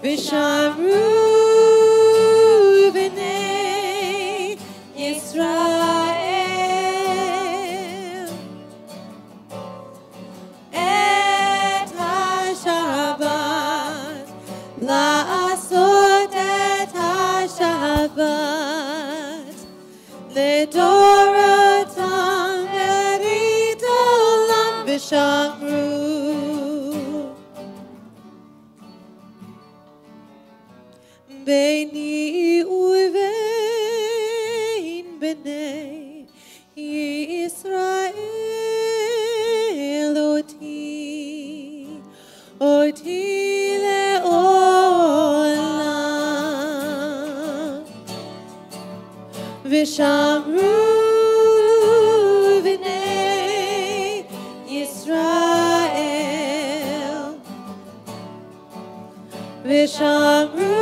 Vishamru b'nei Yisrael et ha-Shabbat la'asot et ha-Shabbat le'dorotam berit olam Vishamru. Beini uvein b'nei Yisrael oti le'olam Vishamru b'nei Yisrael Vishamru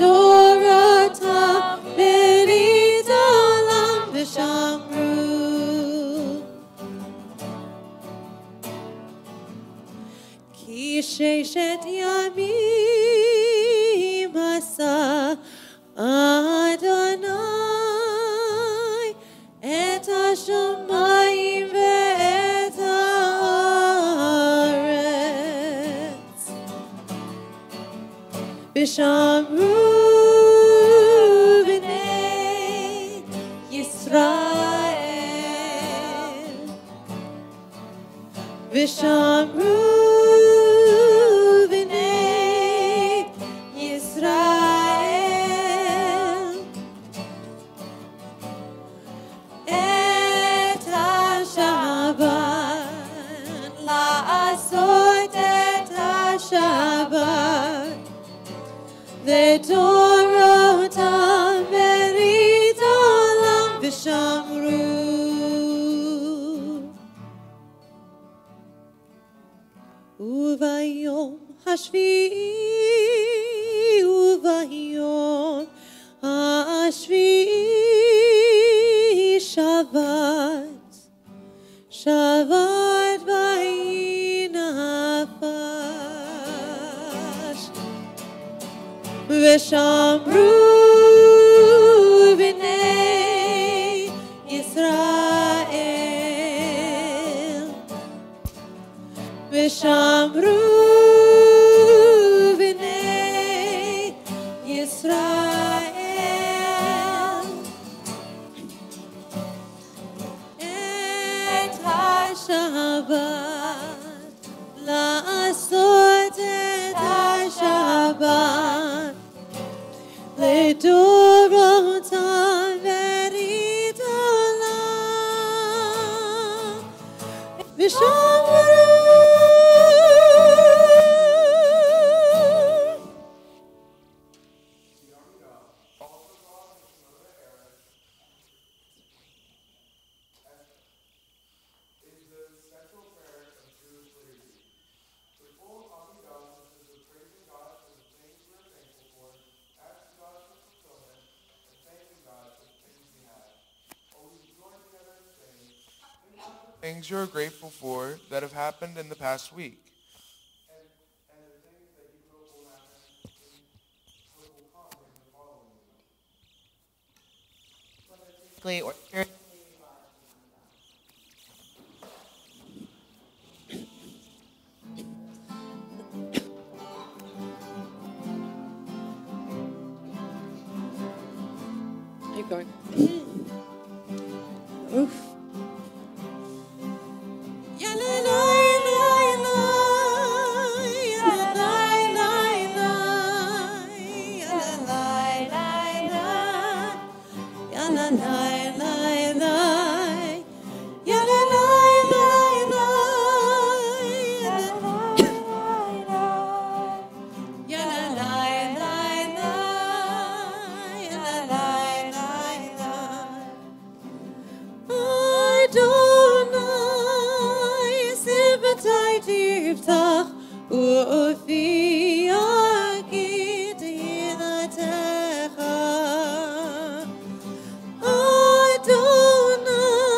Torata berit olam Vishamru. Ki sheshet yamim asa Adonai et hashamayim ve'et haaretz Vishamru b'nei Yisrael Vishamru b'nei Yisrael et ha-Shabbat la'asot et ha-Shabbat le'dorotam berit olam Vishamru. Uvayom hashvi'i uvayom hashvi'i Shabbat vayinafash Vishamru b'nei Yisrael Vishamru b'nei Yisrael et ha-Shabbat la'asot et ha-Shabbat le'dorotam berit olam Vishamru. Things you're grateful for that have happened in the past week. And the things that you hope will happen and hope will come in the following week. Keep going. Oof. יפתח ופי יגיד תהילתך. Adonai,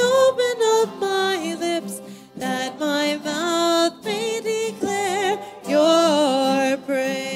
open up my lips that my mouth may declare your praise.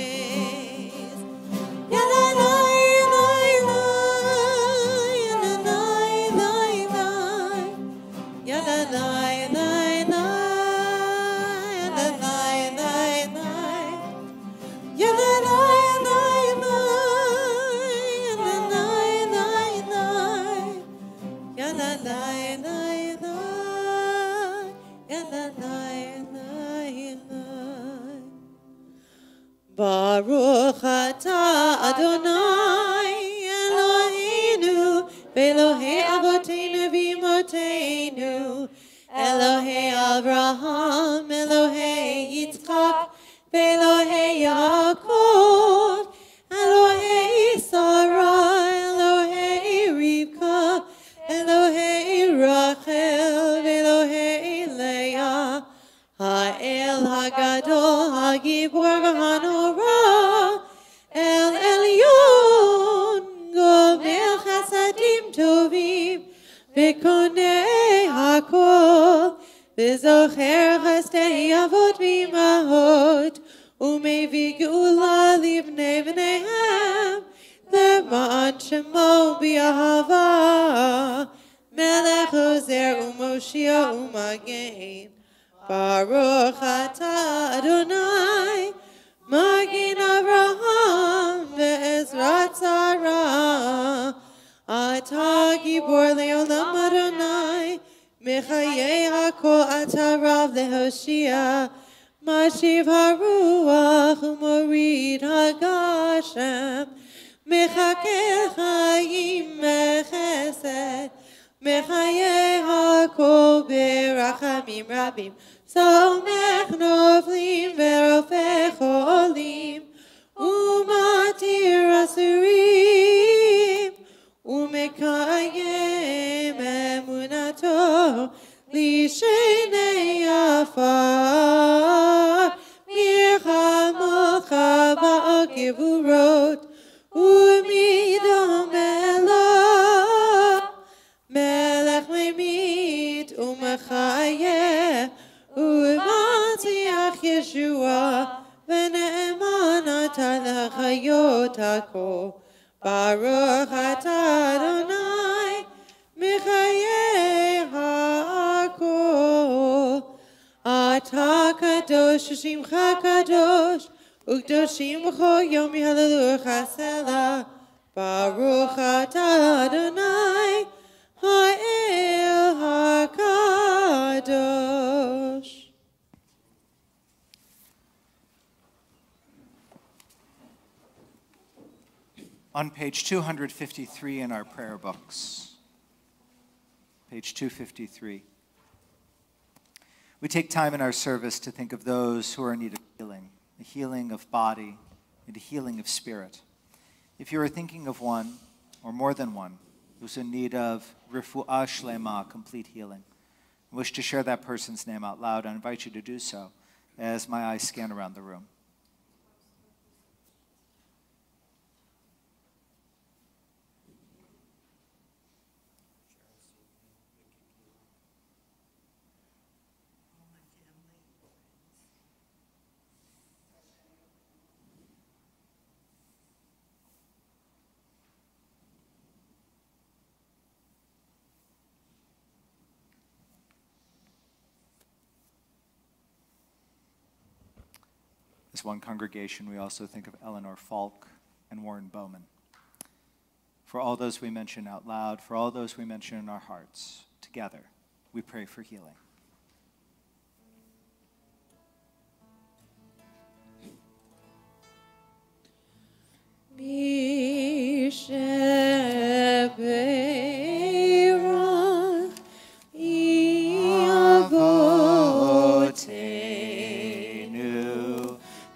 Baruch atah Adonai Eloheinu Elohei Avoteinu v'Imotenu Elohei Avraham Elohei Yitzchak Elohei Yaakov Elohei Sarah Elohei Rivka Elohei Rachel Elohei Leah Ha'el Hagadol Hagibor v'Hanora El Elyon Gomel Chasadim Tovim V'konei Hakol V'zocher Chastei Avot v'Imahot U'mevi Geula Livnei V'neihem Le'ma'an Shemo B'Ahava Melech Ozer U'Moshia U'Magen Baruch atah Adonai Magin Avraham ve'ezrat Sarah Atah Gibor le'olam Adonai Mechayei hakol atah Rav le'hoshia Mashiv haruach u'morid hagashem Mechakel chayim mechesed Mechayei hakol berachamim rabim Somech noflim verofech olim Umatir asurim Umekayem emunato Lishenei afar Mirchamocha ba'akivurot Umidom elah Melech memit umechayeh U'matziach Yeshua V'ne'eman atah l'chayot hakol Baruch atah Adonai Mechayeh hakol Atah kadosh Shimcha kadosh U'kdoshim b'chol yom yihallelu chasela Baruch atah Adonai Ha'el HaKadosh. On page 253 in our prayer books, page 253, we take time in our service to think of those who are in need of healing, the healing of body and the healing of spirit. If you are thinking of one or more than one who's in need of refuah shlema, complete healing, and wish to share that person's name out loud, I invite you to do so as my eyes scan around the room. As one congregation, we also think of Eleanor Falk and Warren Bowman. For all those we mention out loud, for all those we mention in our hearts, together, we pray for healing.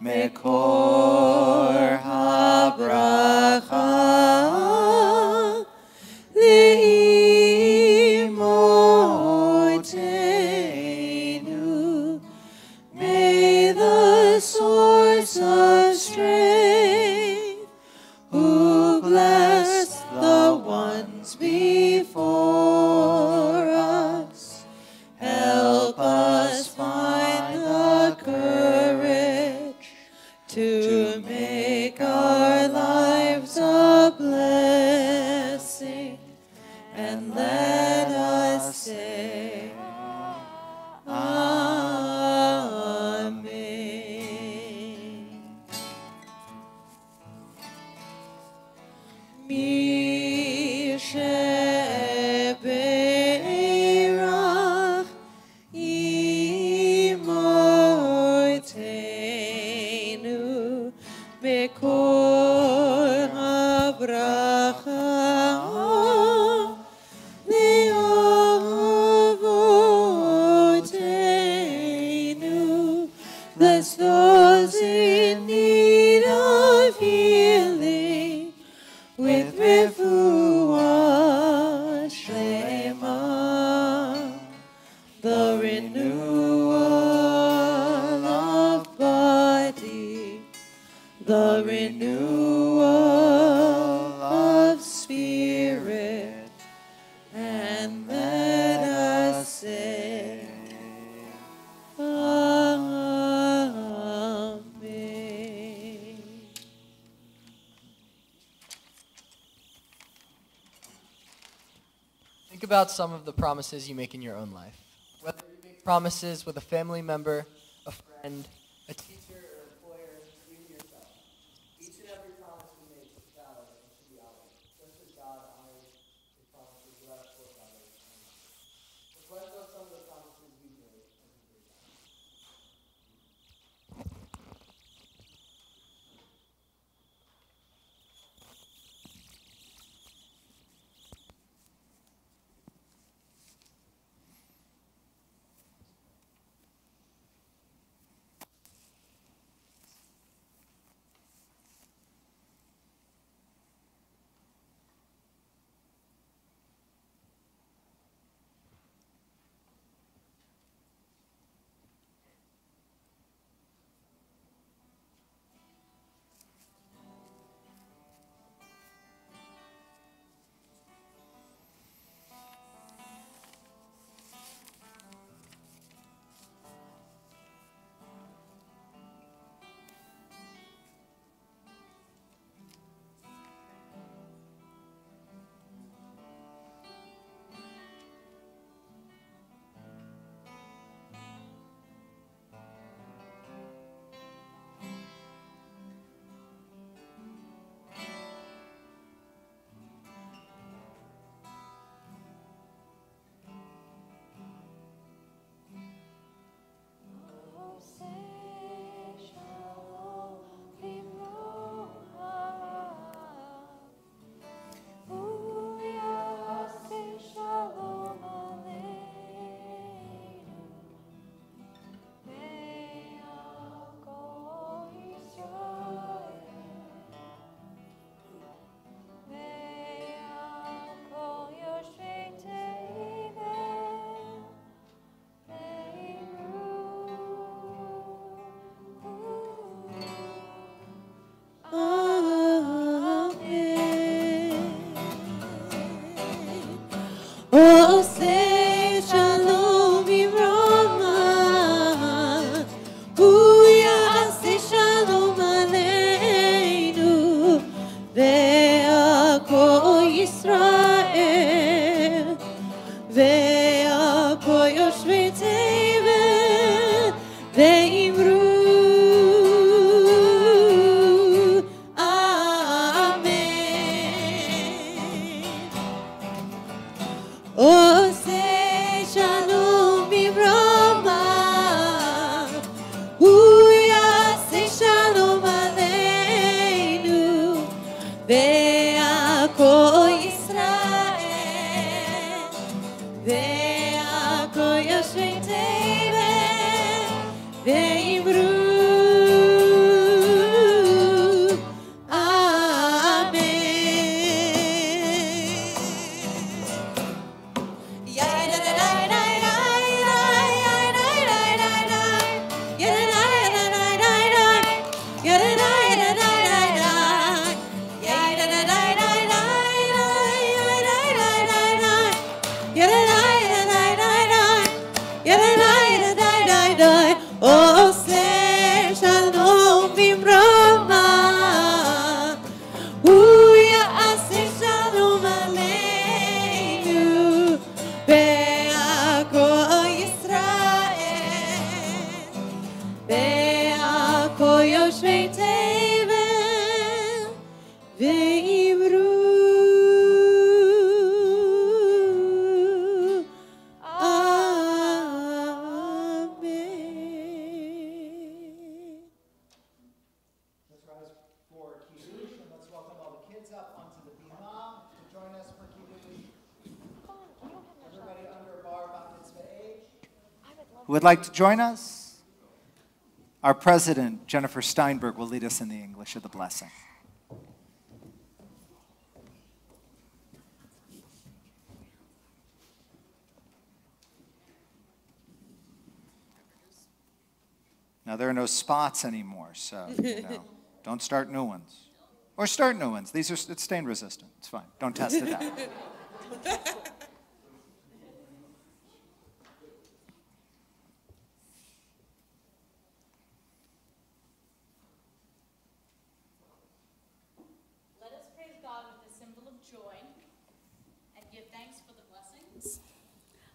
Mekor habracha leimotenu Bless those in need of healing with refuah shlema, the renewal of body, the renewal of spirit, and let us say, Amen. Think about some of the promises you make in your own life. Whether you make promises with a family member, a friend, a teacher, or employer, even yourself. Each and every promise we make is valid and should be honored, just as God honors his promises with us towards others. Reflect on some of the promises we've made as we pray. Oh, say shalom Rama, Uya say shalom aleinu, ve'ako Yisrael, ve'ako yoshvei tevel, ve'imru. Oh, say shalom Rama, Uya say shalom aleinu, ve'ako Yisrael, ve'ako yoshvei tevel, ve'imru. Oh, say shalom Rama, Uya say shalom aleinu, ve'ako Yisrael, ve'ako yoshvei tevel, ve'imru. Let's rise for Kiddush, and let's welcome all the kids up onto the bima to join us for Kiddush. Everybody under bar bat mitzvah age. Who would like to join us? Our president, Jennifer Steinberg, will lead us in the English of the blessing. Now, there are no spots anymore, so, don't start new ones. Or start new ones. It's stain resistant. It's fine. Don't test it out. Let us praise God with a symbol of joy and give thanks for the blessings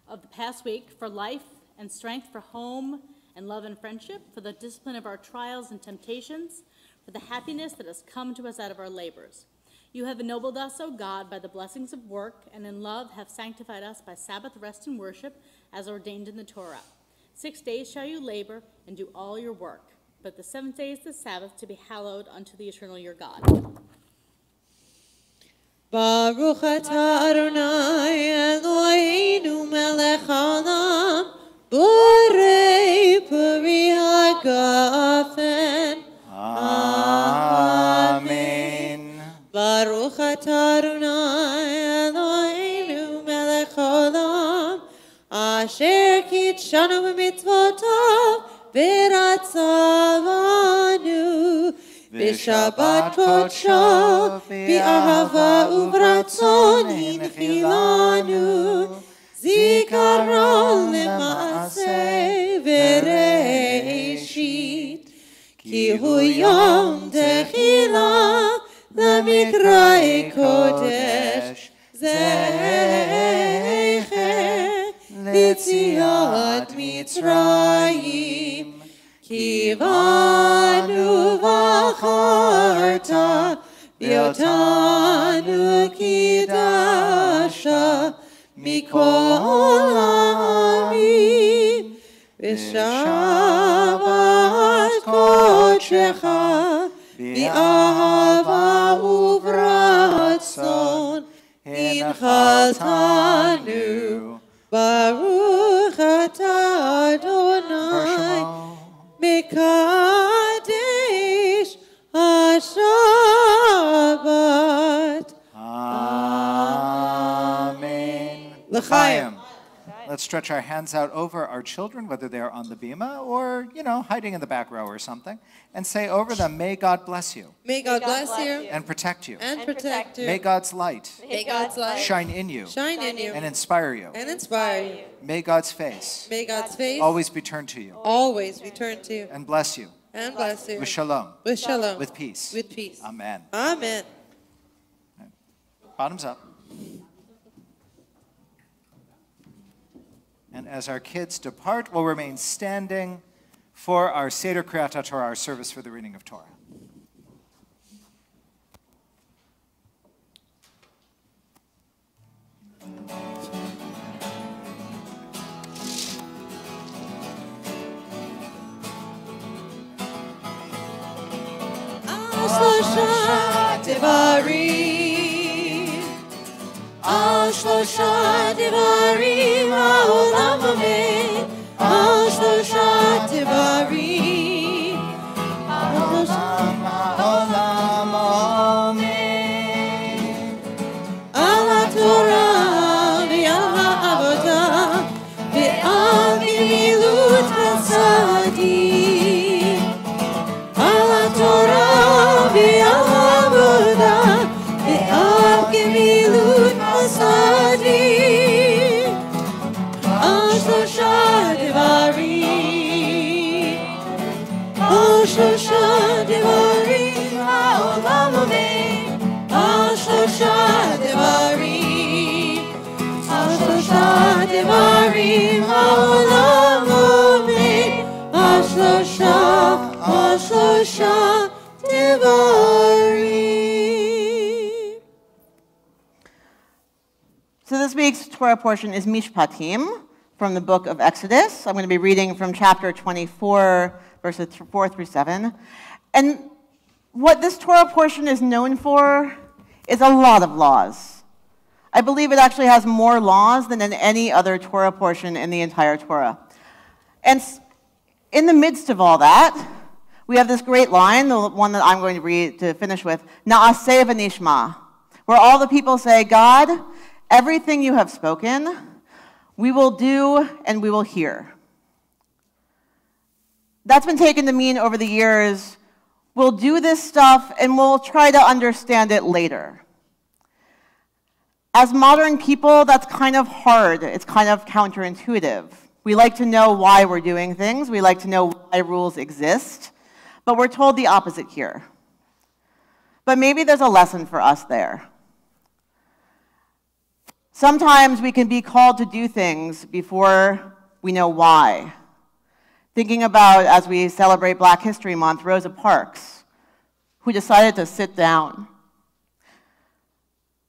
of the past week, for life and strength, for home and love and friendship, for the discipline of our trials and temptations, for the happiness that has come to us out of our labors. You have ennobled us, O God, by the blessings of work, and in love have sanctified us by Sabbath rest and worship, as ordained in the Torah. 6 days shall you labor and do all your work, but the 7th day is the Sabbath, to be hallowed unto the eternal your God. Baruch atah Adonai Eloheinu melech haolam, borei peri hagafen. Amen. Baruch atah Adonai Eloheinu melech haolam, asher kitshanu b'mitzvotav v'ratzavanu b'shabbat kodsho b'ahava u'v'ratzon hinchilanu zikaron lema'aseh v'reishit ki hu yom techila למקראי קודש זכר ליציאת מצרים כי בנו בחרת ואותנו קידשת מכל העמים בשבת קודשך באהבה וברצון הנחלתנו ברוך אתה אדוני מקדש השבת. Amen. L'chaim. Let's stretch our hands out over our children, whether they're on the bima or, hiding in the back row or something, and say over them, may God bless you. May God bless you and protect you. and protect you. May God's light May God's light shine in you shine in you and inspire you. and inspire you. May God's face May God's face always be turned to you always be turned to you and bless you and bless you with shalom, with shalom, with peace. with peace. Amen. Amen. Bottoms up. And as our kids depart, we'll remain standing for our Seder Kriyat Torah, our service for the reading of Torah. שלושה דברים, על שלושה דברים העולם עומד, על שלושה דברים העולם עומד, על התורה ועל העבודה ועל גמילות הצדיק, על התורה ועל העבודה ועל גמילות הצדיק, על שלושה דברים, על שלושה דברים העולם עומד, על שלושה דברים, על שלושה דברים העולם עומד, על שלושה דברים. So this week's Torah portion is Mishpatim from the book of Exodus. I'm going to be reading from chapter 24, verses 4 through 7. And what this Torah portion is known for is a lot of laws. I believe it actually has more laws than in any other Torah portion in the entire Torah. And in the midst of all that, we have this great line, the one that I'm going to read to finish with, Na'aseh v'nishma, where all the people say, God, everything you have spoken, we will do and we will hear. That's been taken to mean over the years, we'll do this stuff and we'll try to understand it later. As modern people, that's kind of hard. It's kind of counterintuitive. We like to know why we're doing things. We like to know why rules exist. But we're told the opposite here. But maybe there's a lesson for us there. Sometimes we can be called to do things before we know why. Thinking about, as we celebrate Black History Month, Rosa Parks, who decided to sit down.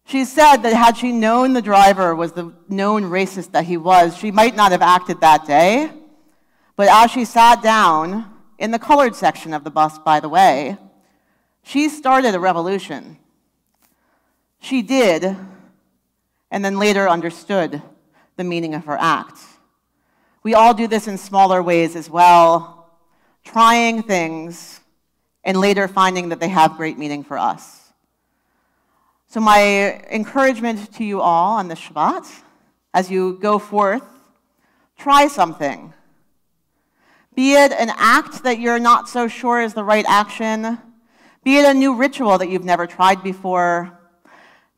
She said that had she known the driver was the known racist that he was, she might not have acted that day. But as she sat down, in the colored section of the bus, by the way, she started a revolution. She did, and then later understood the meaning of her act. We all do this in smaller ways as well, trying things and later finding that they have great meaning for us. So my encouragement to you all on this Shabbat, as you go forth, try something. Be it an act that you're not so sure is the right action, be it a new ritual that you've never tried before,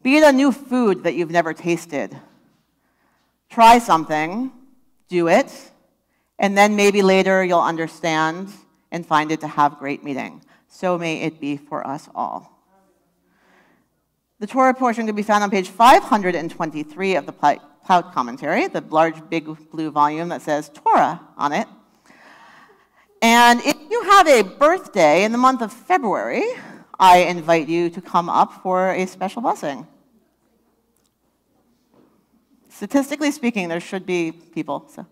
be it a new food that you've never tasted. Try something, do it, and then maybe later you'll understand and find it to have great meaning. So may it be for us all. The Torah portion can be found on page 523 of the Plaut Commentary, the large, big blue volume that says Torah on it. And if you have a birthday in the month of February, I invite you to come up for a special blessing. Statistically speaking, there should be people. So,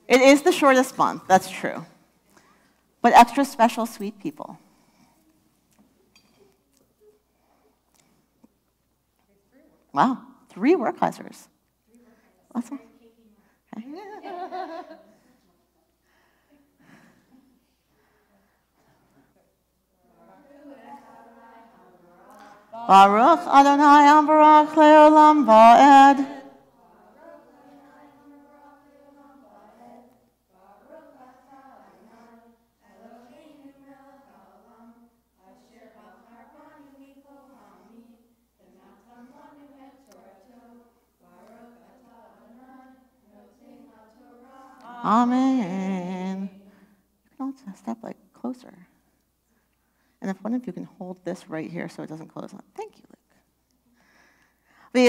it is the shortest month, that's true. But extra special, sweet people. Wow, 3 Werkeisers. Awesome. Okay. Baruch Adonai Ambarach Leolam Va'ed. Amen. You can also step like closer. And if one of you can hold this right here so it doesn't close on. Thank you, Luke.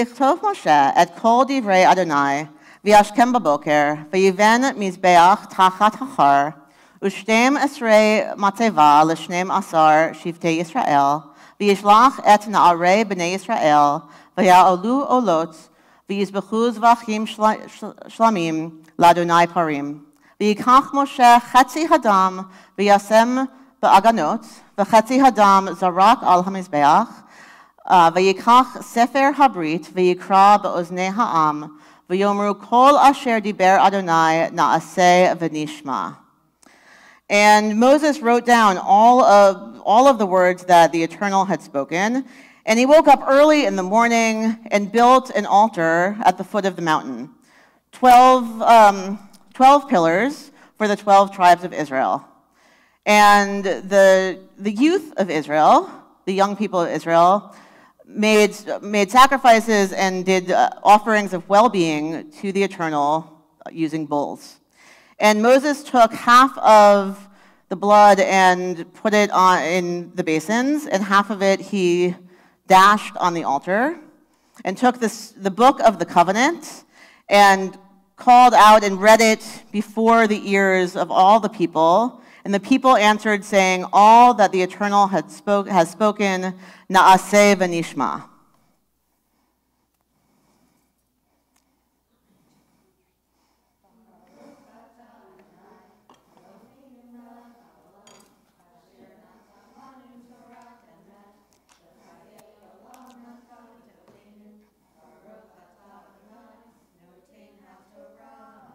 V'yichtov Moshe et kol divrei Adonai v'yashkem baboker v'yiven mizbeach tachat hachar u'shtem esrei matzeva l'shnem asar shivtei Yisrael v'yishlach et na'arei b'nei Yisrael v'ya'olu olot v'yizbechu zvachim shlamim l'Adonai parim v'yikach Moshe chetzi hadam v'yasem ba'aganot v'chetzi hadam zarak al hamizbeach v'yikach sefer habrit v'yikra ba'oznei ha'am v'yomru kol asher diber Adonai na'aseh v'nishma. And Moses wrote down all of the words that the Eternal had spoken, and he woke up early in the morning and built an altar at the foot of the mountain. 12 pillars for the 12 tribes of Israel. And the youth of Israel, the young people of Israel, made sacrifices and did offerings of well-being to the Eternal using bulls. And Moses took half of the blood and put it in the basins, and half of it he dashed on the altar, and took the book of the covenant and called out and read it before the ears of all the people. And the people answered, saying, all that the Eternal has spoken, na'aseh v'nishma.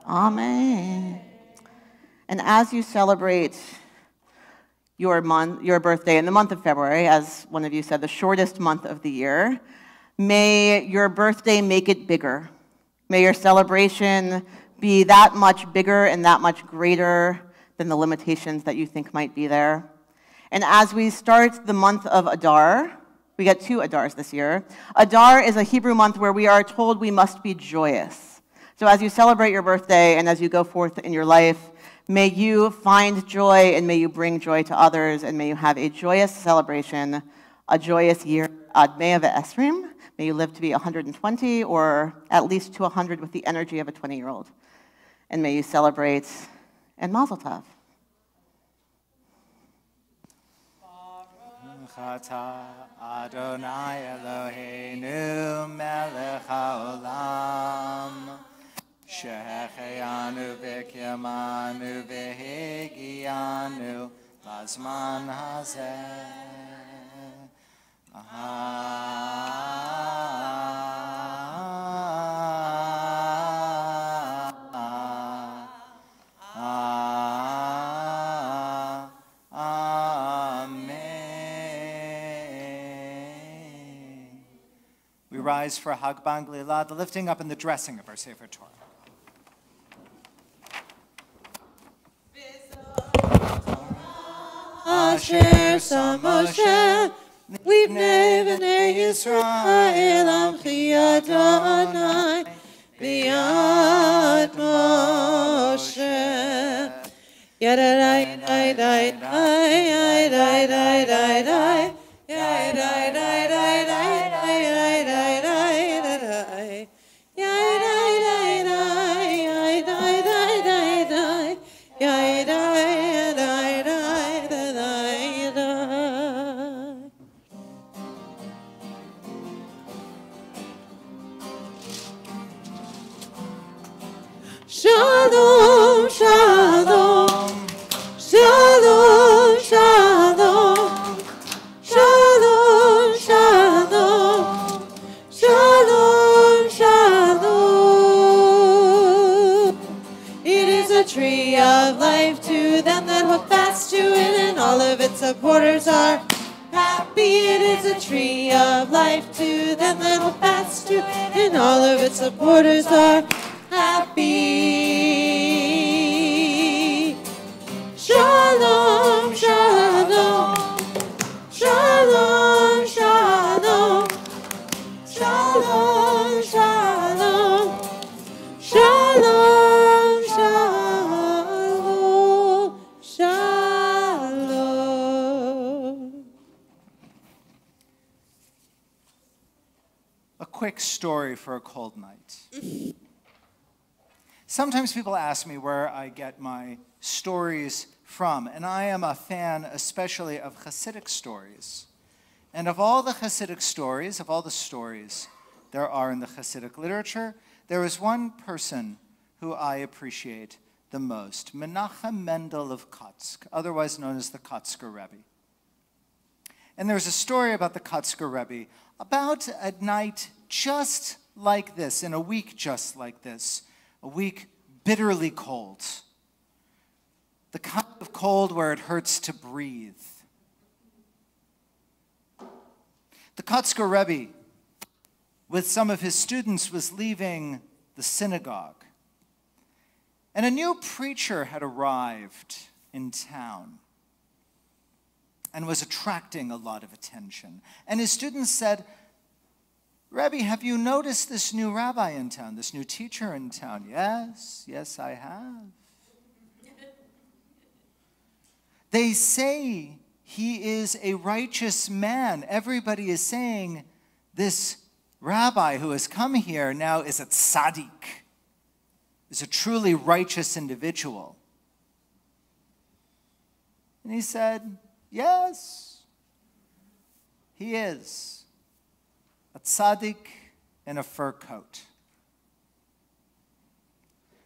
Amen. And as you celebrate your birthday in the month of February, as one of you said, the shortest month of the year, may your birthday make it bigger. May your celebration be that much bigger and that much greater than the limitations that you think might be there. And as we start the month of Adar, we get 2 Adars this year. Adar is a Hebrew month where we are told we must be joyous. So as you celebrate your birthday and as you go forth in your life, may you find joy and may you bring joy to others and may you have a joyous celebration, a joyous year. Ad Mea ve'esrim. May you live to be 120 or at least to 100 with the energy of a 20-year-old. And may you celebrate and Mazel Tov. Adonai Eloheinu melech haolam Shehecheyanu v'kiyamanu v'higiyanu lazman hazeh. Amen. We rise for Hagbang Lila, the lifting up and the dressing of our Sefer Torah. Asher Sam Moshe Livnei Bnei Yisrael Amchi Adonai B'yad Moshe Yadai dai dai dai dai dai dai dai dai dai dai dai dai dai dai dai Shalom, shalom, shalom, shalom, shalom, shalom, shalom, shalom. It is a tree of life to them that hold fast to it, and all of its supporters are happy. It is a tree of life to them that hold fast to it, and all of its supporters are happy. Shalom, shalom, shalom, shalom, shalom, shalom, shalom, shalom, shalom. A quick story for a cold night. Sometimes people ask me where I get my stories from, and I am a fan especially of Hasidic stories. And of all the Hasidic stories, of all the stories there are in the Hasidic literature, there is one person who I appreciate the most, Menachem Mendel of Kotsk, otherwise known as the Kotzker Rebbe. And there's a story about the Kotzker Rebbe about a night just like this, in a week just like this, a week bitterly cold. The kind of cold where it hurts to breathe. The Kotzker Rebbe, with some of his students, was leaving the synagogue. And a new preacher had arrived in town and was attracting a lot of attention. And his students said, Rebbe, have you noticed this new rabbi in town, this new teacher in town? Yes, yes, I have. They say he is a righteous man. Everybody is saying this rabbi who has come here now is a tzaddik, is a truly righteous individual. And he said, yes, he is. A tzaddik in a fur coat.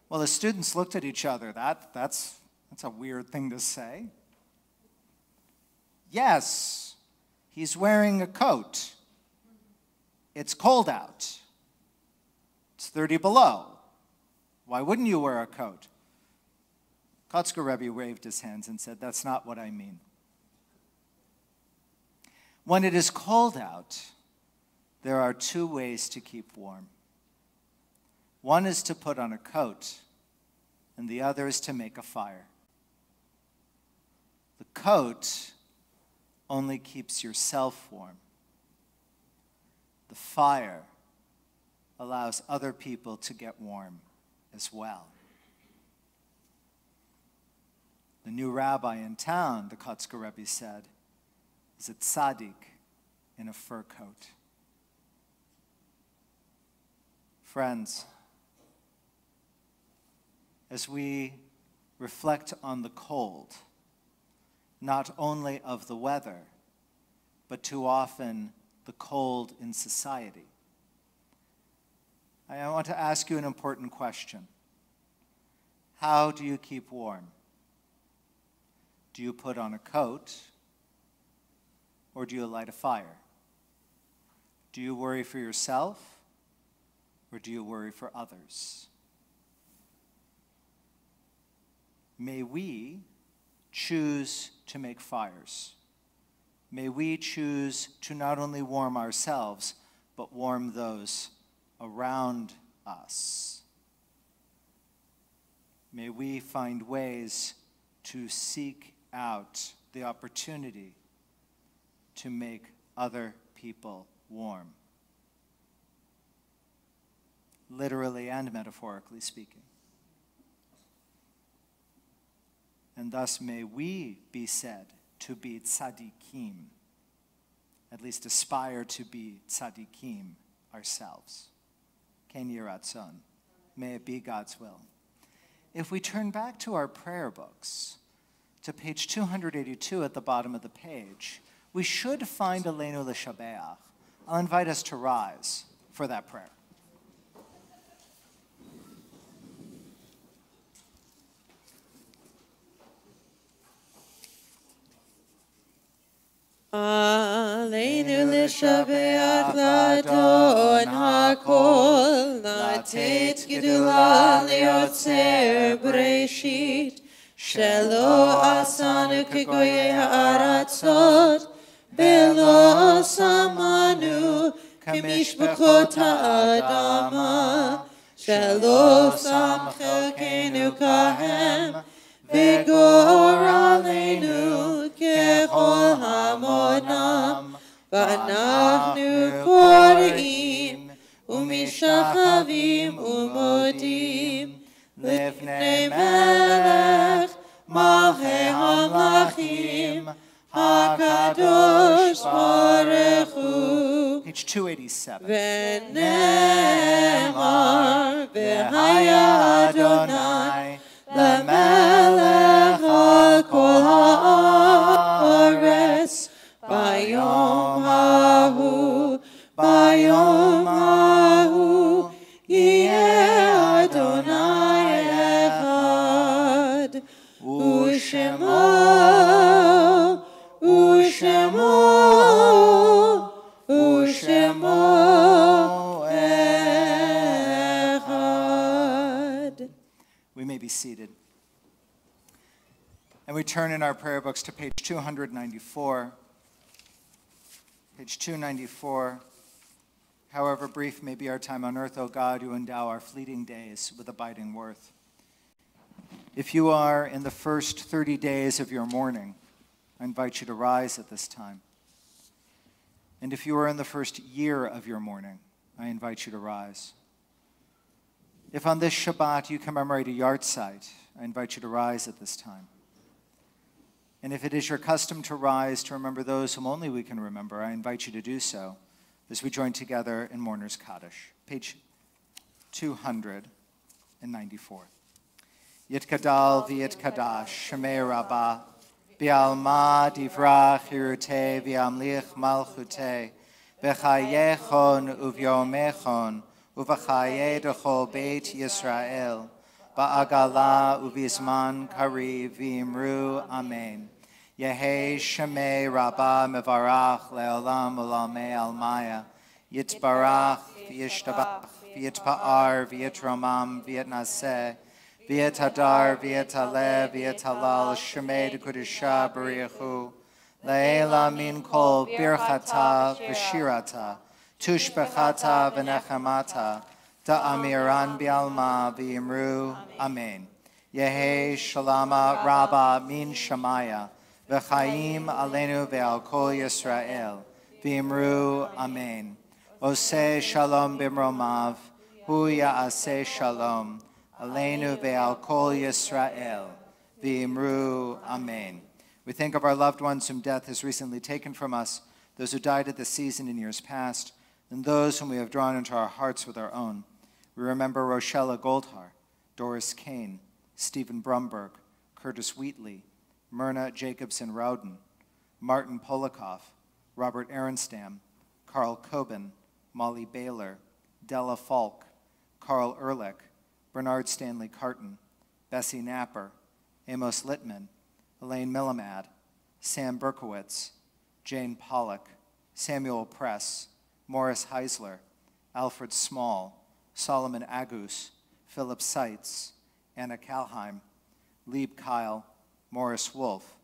Well, the students looked at each other. That's a weird thing to say. Yes, he's wearing a coat. It's cold out. It's 30 below. Why wouldn't you wear a coat? Kotzker Rebbe waved his hands and said, "That's not what I mean. When it is cold out, there are two ways to keep warm. One is to put on a coat, and the other is to make a fire. The coat only keeps yourself warm. The fire allows other people to get warm as well." The new rabbi in town, the Kotzker Rebbe said, is a tzaddik in a fur coat. Friends, as we reflect on the cold, not only of the weather, but too often the cold in society, I want to ask you an important question. How do you keep warm? Do you put on a coat, or do you light a fire? Do you worry for yourself, or do you worry for others? May we choose to make fires. May we choose to not only warm ourselves, but warm those around us. May we find ways to seek out the opportunity to make other people warm, literally and metaphorically speaking. And thus may we be said to be tzaddikim, at least aspire to be tzaddikim ourselves. Ken Yiratzon. May it be God's will. If we turn back to our prayer books, to page 282 at the bottom of the page, we should find Aleinu L'Shabeach. I'll invite us to rise for that prayer. Aleinu l'shabeach l'Adon hakol, לתת גדולה ליוצר בראשית, שלא עשנו כגויי הארצות, ולא שמנו כמשפחות האדמה, שלא שם חלקנו כהם, וגורלנו ככל המונם, ואנחנו קוראים ומשחווים ומודים לפני מלך מלכי המלכים הקדוש ברוך הוא. Page 287. ונאמר והיה אדוני למלך על כל הארץ ביום ההוא, ביום ההוא יהיה אדוני אחד, ושמו אחד. We may be seated. And we turn in our prayer books to page 294. Page 294. However brief may be our time on earth, O God, you endow our fleeting days with abiding worth. If you are in the first 30 days of your mourning, I invite you to rise at this time. And if you are in the first year of your mourning, I invite you to rise. If on this Shabbat you commemorate a yahrzeit, I invite you to rise at this time. And if it is your custom to rise to remember those whom only we can remember, I invite you to do so as we join together in Mourner's Kaddish. Page 294. Yitkadal v'yitkadash, Shemei Rabbah, Bi'alma divrach hirute v'amlich malchute, V'chayechon uv'yomechon, Uv'chaye dechol Beit Yisrael, Ba'agala uv'izman kariv v'imru Amen. Yehei Shemei Rabbah mevarach le'olam u'lamei almaya, Yitbarach v'yishtabach v'yitpa'ar v'yitromam v'yitnaseh, V'et hadar, v'et halev, v'et halal, shemei dekudisha b'riachu, Le'ela min kol birchata v'shirata, tushbechata v'nechamata, da'amiran bi'alma v'yimru, Amen. Yehi shalama rabba min shamaya, v'chaim aleinu ve'al kol Yisrael, v'yimru, Amen. Oseh shalom b'mromav, hu ya'aseh shalom, aleinu ve'al kol Yisrael, v'yimru, Amen. We think of our loved ones whom death has recently taken from us, those who died at this season in years past, and those whom we have drawn into our hearts with our own. We remember Rochella Goldhar, Doris Kane, Stephen Brumberg, Curtis Wheatley, Myrna Jacobson Rowden, Martin Polikoff, Robert Arenstam, Carl Coben, Molly Baylor, Della Falk, Carl Ehrlich, Bernard Stanley Carton, Bessie Napper, Amos Littman, Elaine Millamad, Sam Berkowitz, Jane Pollock, Samuel Press, Morris Heisler, Alfred Small, Solomon Agus, Philip Seitz, Anna Kalheim, Lieb Kyle, Morris Wolf,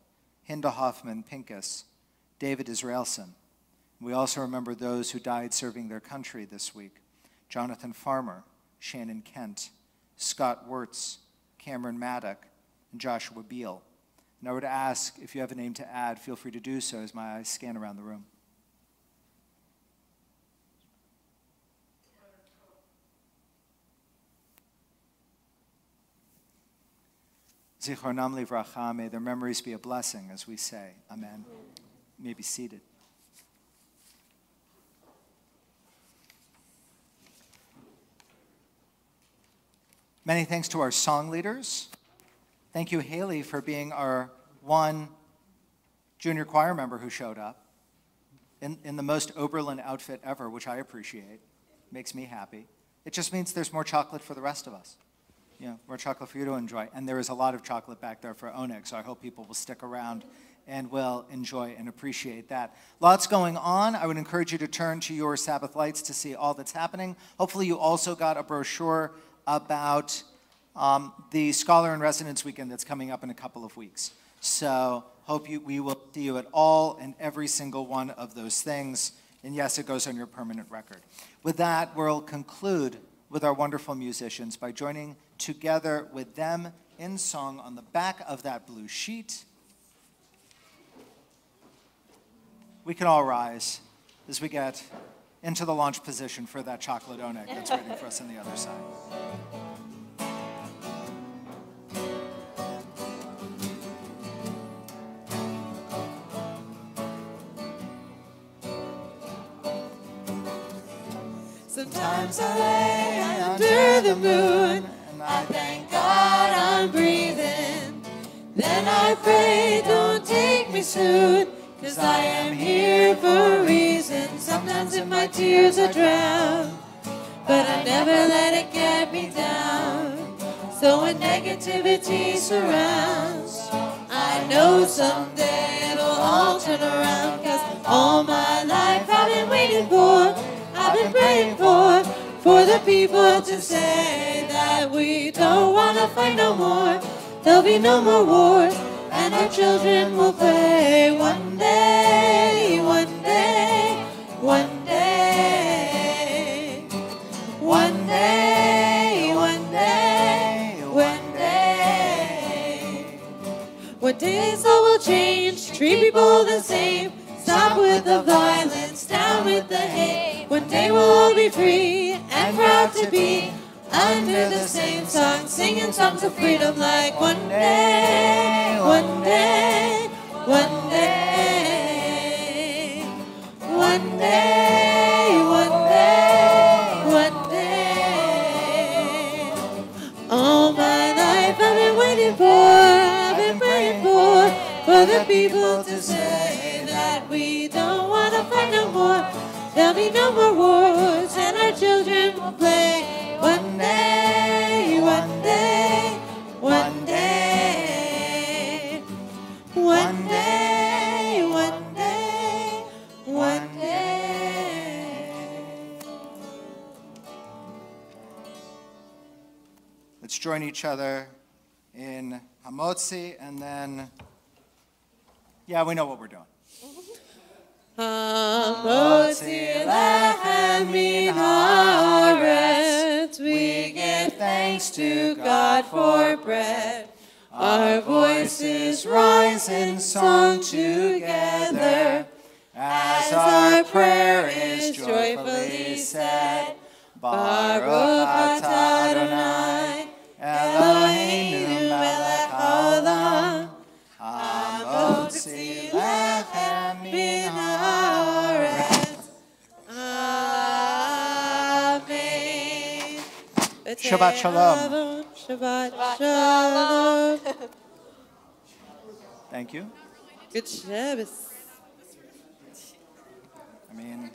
Hinda Hoffman Pincus, David Israelson. We also remember those who died serving their country this week: Jonathan Farmer, Shannon Kent, Scott Wirtz, Cameron Maddock, and Joshua Beal. And I would ask, if you have a name to add, feel free to do so as my eyes scan around the room. Zichronam livracha, may their memories be a blessing as we say, Amen. You may be seated. Many thanks to our song leaders. Thank you, Haley, for being our one junior choir member who showed up in the most Oberlin outfit ever, which I appreciate. Makes me happy. It just means there's more chocolate for the rest of us. You know, more chocolate for you to enjoy. And there is a lot of chocolate back there for Oneg, so I hope people will stick around and will enjoy and appreciate that. Lots going on. I would encourage you to turn to your Sabbath lights to see all that's happening. Hopefully you also got a brochure about the Scholar in Residence Weekend that's coming up in a couple of weeks. So hope we will see you at all and every single one of those things. And yes, it goes on your permanent record. With that, we'll conclude with our wonderful musicians by joining together with them in song on the back of that blue sheet. We can all rise as we get into the launch position for that chocolate Oneg that's waiting for us on the other side. Sometimes I lay under the moon and I thank God I'm breathing. Then I pray, don't take me soon, 'cause I am here for a reason. Sometimes in my tears I drown, but I never let it get me down. So when negativity surrounds, I know someday it'll all turn around. 'Cause all my life I've been waiting for, I've been praying for the people to say that we don't want to fight no more. There'll be no more wars, and our children will play one day, one day, one day, one day, one day, one day. One day this all will change, treat people the same, stop with the violence, down with the hate. One day we'll all be free and proud to be under the same song, singing songs of freedom like one day, one day, one day, one day, one day, one day. All my life I've been waiting for, I've been praying for the people to say that we don't want to fight no more. There'll be no more wars, and our children will play one day, one day, one day, one day, one day, one day. Let's join each other in Hamotzi, and then, yeah, we know what we're doing. Hamotzi lechem min haaretz, we give thanks to God for bread. Our voices rise in song together, as our prayer is joyfully said. Baruch atah Adonai, Eloheinu melech haolam, hamotzi lechem min haaretz. Amen. Shabbat shalom. Shabbat shalom. Thank you. Good Shabbos. I mean,